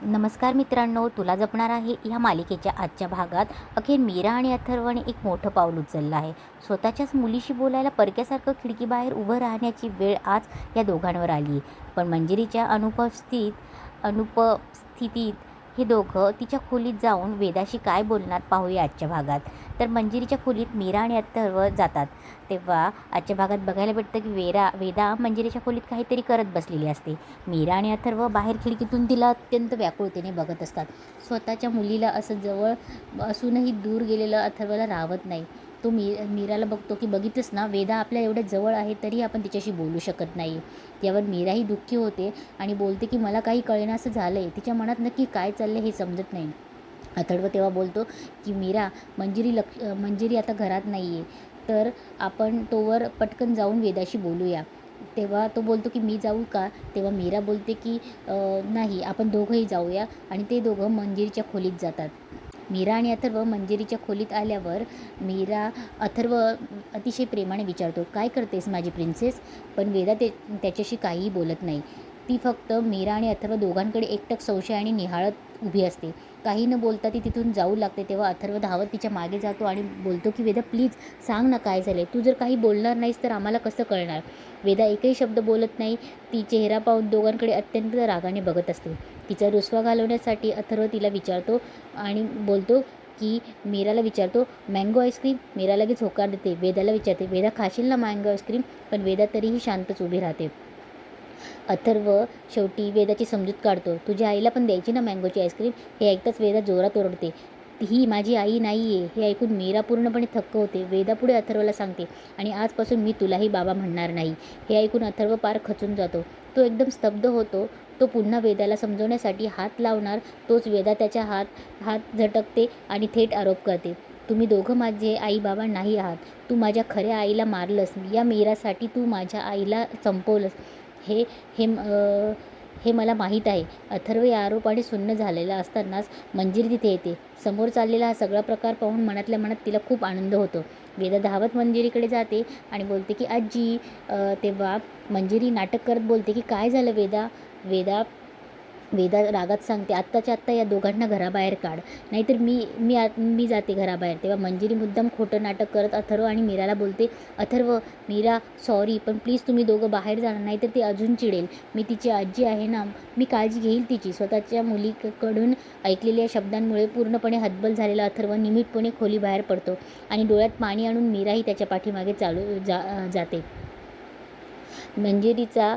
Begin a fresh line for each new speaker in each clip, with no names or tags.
नमस्कार मित्रांनो, तुला जपणार आहे ह्या मालिकेच्या आजच्या भागात अखेर मीरा आणि अथर्वने एक मोठं पाऊल उचललं आहे. स्वतःच्याच मुलीशी बोलायला परक्यासारखं खिडकीबाहेर उभं राहण्याची वेळ आज या दोघांवर आली आहे. पण मंजिरीच्या अनुपस्थितीत हे दोघं तिच्या खोलीत जाऊन वेदाशी काय बोलणार पाहूया आजच्या भागात. तर मंजिरीच्या खोलीत मीरा आणि अथर्व जातात तेव्हा आजच्या भागात बघायला भेटतं की वेदा मंजिरीच्या खोलीत काहीतरी करत बसलेली असते. मीरा आणि अथर्व बाहेर खिडकीतून तिला अत्यंत व्याकुळतेने बघत असतात. स्वतःच्या मुलीला असं जवळ असूनही दूर गेलेलं अथर्वला राहत नाही. तो मीराला बघतो की बघितच ना, वेदा आपल्या एवढ्या जवळ आहे तरी आपण तिच्याशी बोलू शकत नाही. यावर मीराही दुःखी होते आणि बोलते की मला काही कळेनासं झालं आहे. तिच्या मनात नक्की काय चाललं हे समजत नाही. अथर्व तेव्हा बोलतो की मीरा, मंजिरी आता घरात नाही आहे, तर आपण तोवर पटकन जाऊन वेदाशी बोलूया. तेव्हा तो बोलतो की मी जाऊ का? तेव्हा मीरा बोलते की नाही, आपण दोघंही जाऊया. आणि ते दोघं मंजिरीच्या खोलीत जातात. मीरा आणि अथर्व मंजिरीच्या खोलीत आल्यावर अथर्व अतिशय प्रेमाने विचारतो, काय करतेस माझी प्रिन्सेस? पण वेदा त्याच्याशी काहीही बोलत नाही. ती फक्त मीरा आणि अथर्व दोघांकडे एकटक संशयाने निहाळत उभी असते. काही न बोलता ती तिथून जाऊ लागते. तेव्हा अथर्व धावत तिच्या मागे जातो आणि बोलतो की वेदा प्लीज सांग ना, काय झाले? तू जर काही बोलणार नाहीस तर आम्हाला कसं कळणार? वेदा एकही शब्द बोलत नाही. ती चेहरा पाहून दोघांकडे अत्यंत रागाने बघत असते. तिचा रुसवा घालवण्यासाठी अथर्व तिला विचारतो आणि बोलतो की मीराला विचारतो, मँगो आईस्क्रीम? मीरा लगेच होकार देते. वेदाला विचारते, वेदा खाशील ना मँगो आईस्क्रीम? पण वेदा तरीही शांतच उभी राहते. अथर्व शेवटी वेदाची समजूत काढतो. तुझ्या आईला पण द्यायची ना मँगोची आईस्क्रीम? हे ऐकताच वेदा जोरात ओरडते, ही माझी आई नाही आहे. हे ऐकून मीरा पूर्णपणे थक्क होते. वेदा पुढे अथर्वला सांगते, आणि आजपासून मी तुलाही बाबा म्हणणार नाही. हे ऐकून अथर्व पार खचून जातो. तो एकदम स्तब्ध होतो. तो पुन्हा वेदाला समजवण्यासाठी हात लावणार तोच वेदा त्याच्या हात झटकते आणि थेट आरोप करते, तुम्ही दोघं माझे आई बाबा नाही आहात. तू माझ्या खऱ्या आईला मारलंस. या मीरासाठी तू माझ्या आईला संपवलंस. हे हे हे मला माहीत आहे. अथर्व या आरोपाने सुन्न झालेला असतानाच मंजिरी तिथे येते. समोर चाललेला हा सगळा प्रकार पाहून मनातल्या मनात तिला खूप आनंद होतो. वेदा धावत मंजिरीकडे जाते आणि बोलते की आजी. तेव्हा मंजिरी नाटक करत बोलते की काय झालं वेदा? वेदा रागात सांगते, आत्ताच्या आत्ता या दोघांना घराबाहेर काढ, नाहीतर मी जाते घराबाहेर. तेव्हा मंजिरी मुद्दाम खोटं नाटक करत अथर्व आणि मीराला बोलते, अथर्व, मीरा सॉरी, पण प्लीज तुम्ही दोघं बाहेर जाणार, नाहीतर ती अजून चिडेल. मी तिची आजी आहे ना, मी काळजी घेईल तिची. स्वतःच्या मुलीकडून ऐकलेल्या शब्दांमुळे पूर्णपणे हतबल झालेला अथर्व निमित्तपणे खोलीबाहेर पडतो आणि डोळ्यात पाणी आणून मीराही त्याच्या पाठीमागे जाते. मंजिरीचा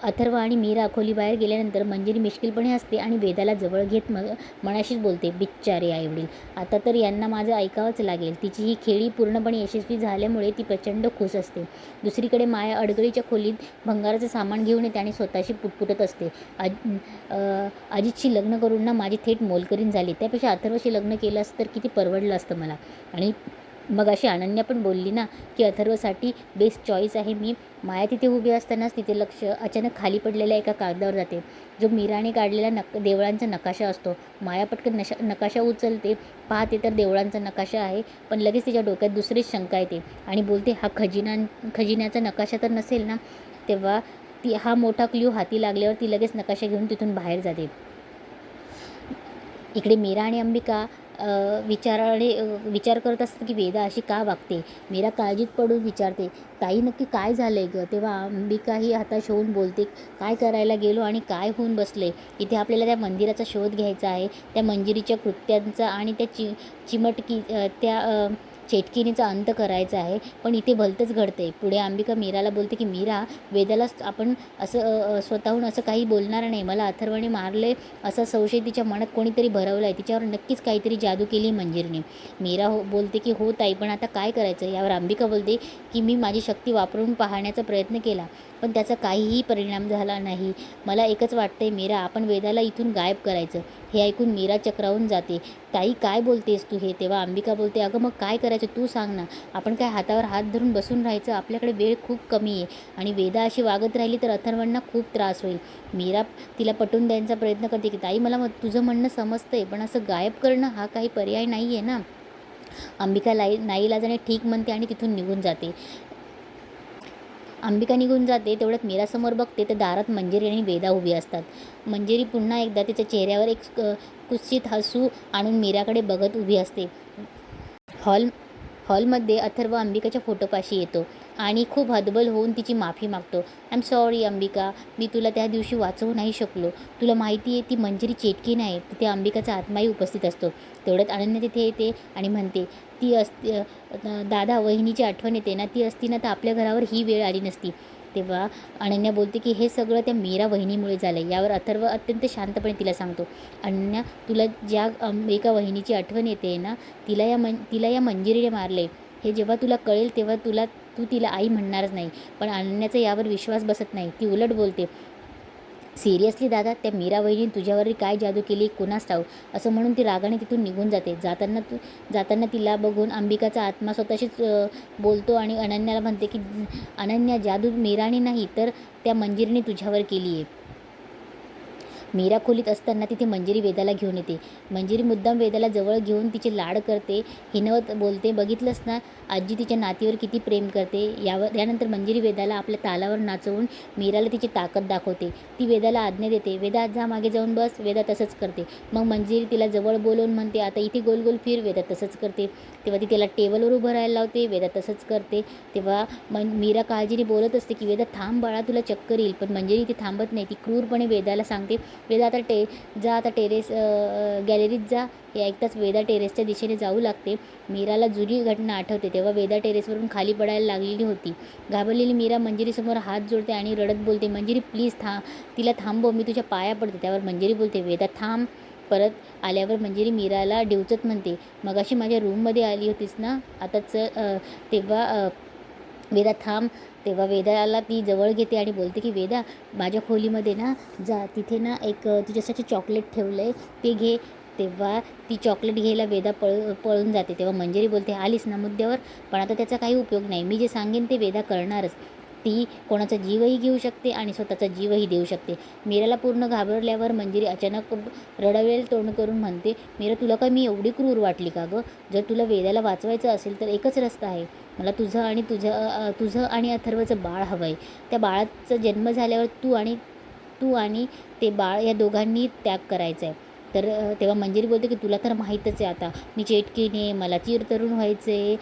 अथर्व आणि मीरा खोलीबाहेर गेल्यानंतर मंजिरी मिश्किलपणे हसते आणि वेदाला जवळ घेत मनाशीच बोलते, बिच्चारे आईवडील, आता तर यांना माझं ऐकावंच लागेल. तिची ही खेळी पूर्णपणे यशस्वी झाल्यामुळे ती प्रचंड खुश असते. दुसरीकडे माया अडगळीच्या खोलीत भंगाराचं सामान घेऊन येते आणि स्वतःशी पुटपुटत असते, अजितशी लग्न करून ना माझी थेट मोलकरीण झाली. त्यापेक्षा अथर्वशी लग्न केलं असतं तर किती परवडलं असतं मला. आणि मग अशी अनन्या पण बोलली ना की अथर्वसाठी बेस्ट चॉईस आहे मी. माया तिथे उभी असतानाच तिथे लक्ष अचानक खाली पडलेल्या एका कागदावर जाते, जो मीराने काढलेला देवळांचा नकाशा असतो. माया पटकन नकाशा उचलते, पाहते तर देवळांचा नकाशा आहे. पण लगेच तिच्या डोक्यात दुसरीच शंका येते आणि बोलते, हा खजिन्याचा नकाशा तर नसेल ना? तेव्हा हा मोठा क्ल्यू हाती लागल्यावर ती लगेच नकाशा घेऊन तिथून बाहेर जाते. इकडे मीरा आणि अंबिका विचार करत असतात की वेदा अशी का वागते. मीरा काळजीत पडून विचारते, ताई नक्की काय झालंय ग? तेव्हा अंबिका ही हताश होऊन बोलते, काय करायला गेलो आणि काय होऊन बसले. इथे आपल्याला त्या मंदिराचा शोध घ्यायचा आहे, त्या मंजिरीच्या कृत्यांचा आणि त्या त्या चेटकिनीचा अंत करायचा आहे. पण इथे भलतंच घडतंय. पुढे अंबिका मीराला बोलते की मीरा, वेदाला आपण असं स्वतःहून असं काही बोलणार नाही. मला अथर्वने मारले असा संशय तिच्या मनात कोणीतरी भरवला आहे. तिच्यावर नक्कीच काहीतरी जादू केली मंजिरीने. मीरा बोलते की हो ताई, पण आता काय करायचं? यावर अंबिका बोलते की मी माझी शक्ती वापरून पाहण्याचा प्रयत्न केला, पण त्याचा काहीही परिणाम झाला नाही. मला एकच वाटतंय मीरा, आपण वेदाला इथून गायब करायचं. हे ऐकून मीरा चक्रावून जाते, ताई काय बोलतेस तू हे? तेव्हा अंबिका बोलते, अगं मग काय करायचं तू सांग ना. आपण काय हातावर हात धरून बसून राहायचं? आपल्याकडे वेळ खूप कमी आहे आणि वेदा अशी वागत राहिली तर अथर्वांना खूप त्रास होईल. मीरा तिला पटवून द्यायचा प्रयत्न करते की ताई, मला तुझं म्हणणं समजतंय, पण असं गायब करणं हा काही पर्याय नाही आहे ना. अंबिका नाईलाजाने ठीक म्हणते आणि तिथून निघून जाते. अंबिका निघून जाते तेवढ्यात मीरासमोर बघते तर दारात मंजिरी आणि वेदा उभी असतात. मंजिरी पुन्हा एकदा तिच्या चेहऱ्यावर एक कुत्सित हसू आणून मीराकडे बघत उभी असते. हॉलमध्ये अथर्व अंबिकाच्या फोटोपाशी येतो आणि खूप हतबल होऊन तिची माफी मागतो. आय एम सॉरी अंबिका, मी तुला त्या दिवशी वाचवू नाही शकलो. तुला माहिती आहे ती मंजिरी चेटकी नाही. तिथे अंबिकाचा आत्माही उपस्थित असतो. तेवढ्यात अनन्या तिथे येते आणि म्हणते, ती दादा वहिनीची आठवण येते ना, ती असती ना तर आपल्या घरावर ही वेळ आली नसती. तेव्हा अनन्या बोलते की हे सगळं त्या मीरा वहिनीमुळे झालं. यावर अथर्व अत्यंत शांतपणे तिला सांगतो, अनन्या, तुला ज्या अंबिका वहिनीची आठवण येते ना, तिला या मंजिरीने मारले. हे जेव्हा तुला कळेल तेव्हा तू तिला आई म्हणणारच नाही. पण अनन्याचा यावर विश्वास बसत नाही. ती उलट बोलते, सिरियसली दादा, त्या मीरा वहिनी तुझ्यावर काय जादू केली कुणास ठाऊक, असं म्हणून ती रागाने तिथून निघून जाते. जाताना तिला बघून अंबिकाचा आत्मा स्वतःशीच बोलतो आणि अनन्याला म्हणते की अनन्या, जादू मीराने नाही तर त्या मंजिरीने तुझ्यावर केली आहे. मीरा खोलीत असताना तिथे मंजिरी वेदाला घेऊन येते. मंजिरी मुद्दाम वेदाला जवळ घेऊन तिचे लाड करते. हिनवत बोलते, बघितलंस ना आजी तिच्या नातीवर किती प्रेम करते. यानंतर मंजिरी वेदाला आपल्या तालावर नाचवून मीराला तिची ताकद दाखवते. ती वेदाला आज्ञा देते, वेदा जा मागे जाऊन बस. वेदा तसंच करते. मग मंजिरी तिला जवळ बोलवून म्हणते, आता इथे गोल गोल फिर. वेदा तसंच करते. तेव्हा ती त्याला टेबलवर उभं राहायला लावते. वेदा तसंच करते. तेव्हा मीरा काळजीने बोलत असते की वेदा थांब बाळा, तुला चक्कर येईल. पण मंजिरी ती थांबत नाही. ती क्रूरपणे वेदाला सांगते, वेदा आता टेरेस गॅलरीत जा. हे ऐकताच वेदा टेरेसच्या दिशेने जाऊ लागते. मीराला जुनी घटना आठवते. तेव्हा वेदा टेरेसवरून खाली पडायला लागलेली होती. घाबरलेली मीरा मंजिरीसमोर हात जोडते आणि रडत बोलते, मंजिरी प्लीज तिला थांबव, मी तुझ्या पाया पडते. त्यावर मंजिरी बोलते, वेदा थांब. परत आल्यावर मंजिरी मीराला डिवचत म्हणते, मगाशी माझ्या रूममध्ये आली होतीस ना, आताच तेव्हा वेदा थांब. तेव्हा वेदाला ती जवळ घेते आणि बोलते की वेदा, माझ्या खोलीमध्ये ना जा, तिथे ना एक तुझ्यासाठी चॉकलेट ठेवलं आहे, ते घे. तेव्हा ती चॉकलेट घ्यायला वेदा पळून जाते. तेव्हा मंजिरी बोलते, आलीस ना मुद्द्यावर, पण आता त्याचा काही उपयोग नाही. मी जे सांगेन ते वेदा करणारच. ती कोणाचा जीवही घेऊ शकते आणि स्वतःचा जीवही देऊ शकते. मीराला पूर्ण घाबरल्यावर मंजिरी अचानक रडवेल तोंड करून म्हणते, मीरा, तुला काय मी एवढी क्रूर वाटली का गं? जर तुला वेदाला वाचवायचं असेल तर एकच रस्ता आहे. मला तुझं आणि अथर्वचं बाळ हवं आहे. त्या बाळाचा जन्म झाल्यावर तू आणि ते बाळ या दोघांनी त्याग करायचा आहे. तर तेव्हा मंजिरी बोलते की तुला तर माहीतच आहे आता मी चेटकीने, मला चिरतरुण व्हायचं आहे.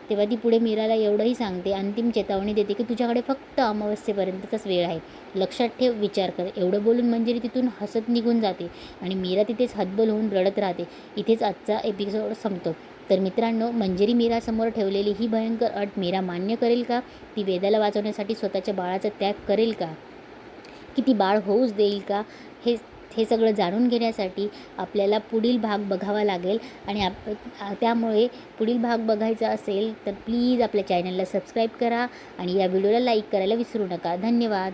तेव्हा ती पुढे मीराला एवढंही सांगते, अंतिम चेतावणी देते की तुझ्याकडे फक्त अमावस्येपर्यंतचाच वेळ आहे. लक्षात ठेव, विचार कर. एवढं बोलून मंजिरी तिथून हसत निघून जाते आणि मीरा तिथेच हतबल होऊन रडत राहते. इथेच आजचा एपिसोड संपतो. तर मित्रांनो, मंजिरी मीरासमोर ठेवलेली ही भयंकर अट मीरा मान्य करेल का? ती वेदाला वाचवण्यासाठी स्वतःच्या बाळाचा त्याग करेल का? की ती बाळ होऊच देईल का? हे सगळं जाणून घेण्यासाठी आपल्याला पुढील भाग बघावा लागेल. आणि त्यामुळे पुढील भाग बघायचा असेल तर प्लीज आपल्या चॅनलला सबस्क्राईब करा आणि या व्हिडिओला लाईक करायला विसरू नका. धन्यवाद.